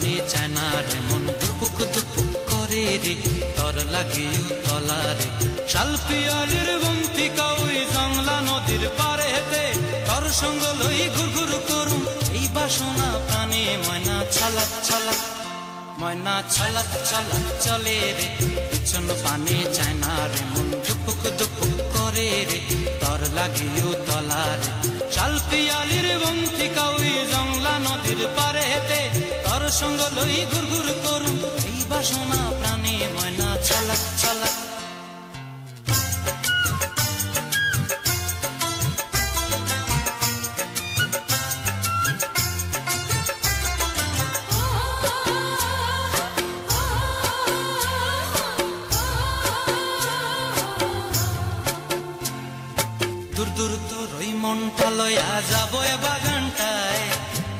पानी चायना रे मन दुपुक दुपुक करे रे तोर लागियो तलारे शाल पियालिर बंती काउई जंगला नदीर पारे हेते तोर संग लई घुरघुर करूं এই বাসনা প্রাণে ময়না ছলক ছলক ময়না ছলক ছলক চলে রে পিছন পানে চায়না রে মন দুপুক দুপুক করে রে তর লাগিও তলারে শাল পিয়ালির বন্তি কাউই জংলা নদীর পারে হেতে তর সঙ্গ লই ঘুরঘুর করুম এই বাসনা প্রাণে ময়না ছলক ছলক दूर दूर तोर ओई मनटा लया जाबो ए बागानटाय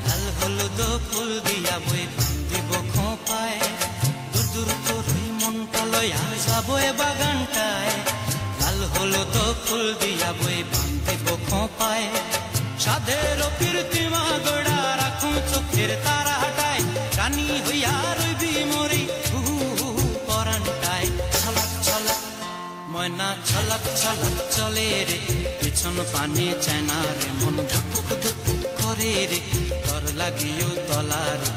लाल हलुद फुल दिया बई बांधिब खोपाय दूर दूर तोर ओई मनटा लया जाबो ए बागानटाय लाल हलुद फुल दिया बई बांधिब खोपाय साधेर कीर्तिमा गड़ा राखूं चोखेर तारा हटाय रानी हइया रइबि मरि परानटाय छलक छलक मयना छलक छलक चले रे पिछन पानी चायना रे मन धुपुक धुपुक करे रे तोर लागियो तलारे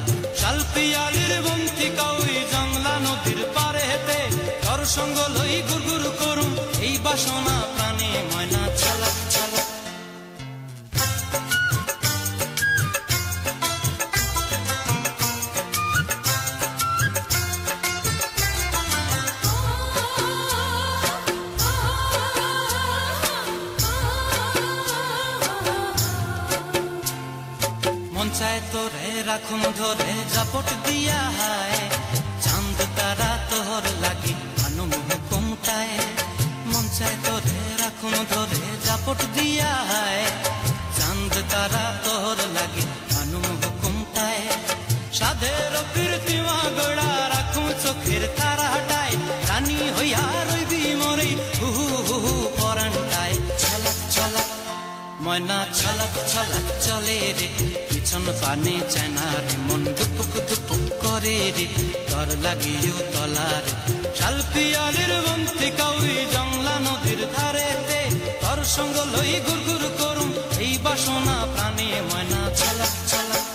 शाल पियालिर बंती काउई जंगला नदीर पारे हेते तोर संग लई घुरघुर करूं এই বাসনা প্রাণে ময়না ছলক ছলক मन चाहे तोरे राखुम धरे जापट दिया है चांद तारा तोहर लागी अनुम हुकुमटाय मन चाहे तोरे राखुम धरे जापट दिया है चांद तारा तोहर लागी अनुम हुकुमटाय साधेर कीर्तिमा गड़ा राखुम चोखेर तारा हटाय रानी हइया रइबि मरि परानटाय छलक छलक मयना छलक छलक चले रे पिछन पानी चायना रे मन दुपुक दुपुक करे रे तोर लागियो तलारे शाल पियालिर बंती काउई जंगला नदीर धारेते तोर संग लई घुरघुर करूं এই বাসনা প্রাণে ময়না ছলক ছলক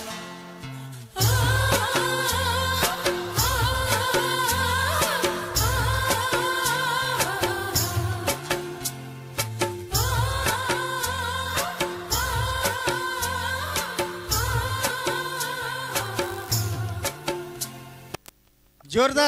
जोरदार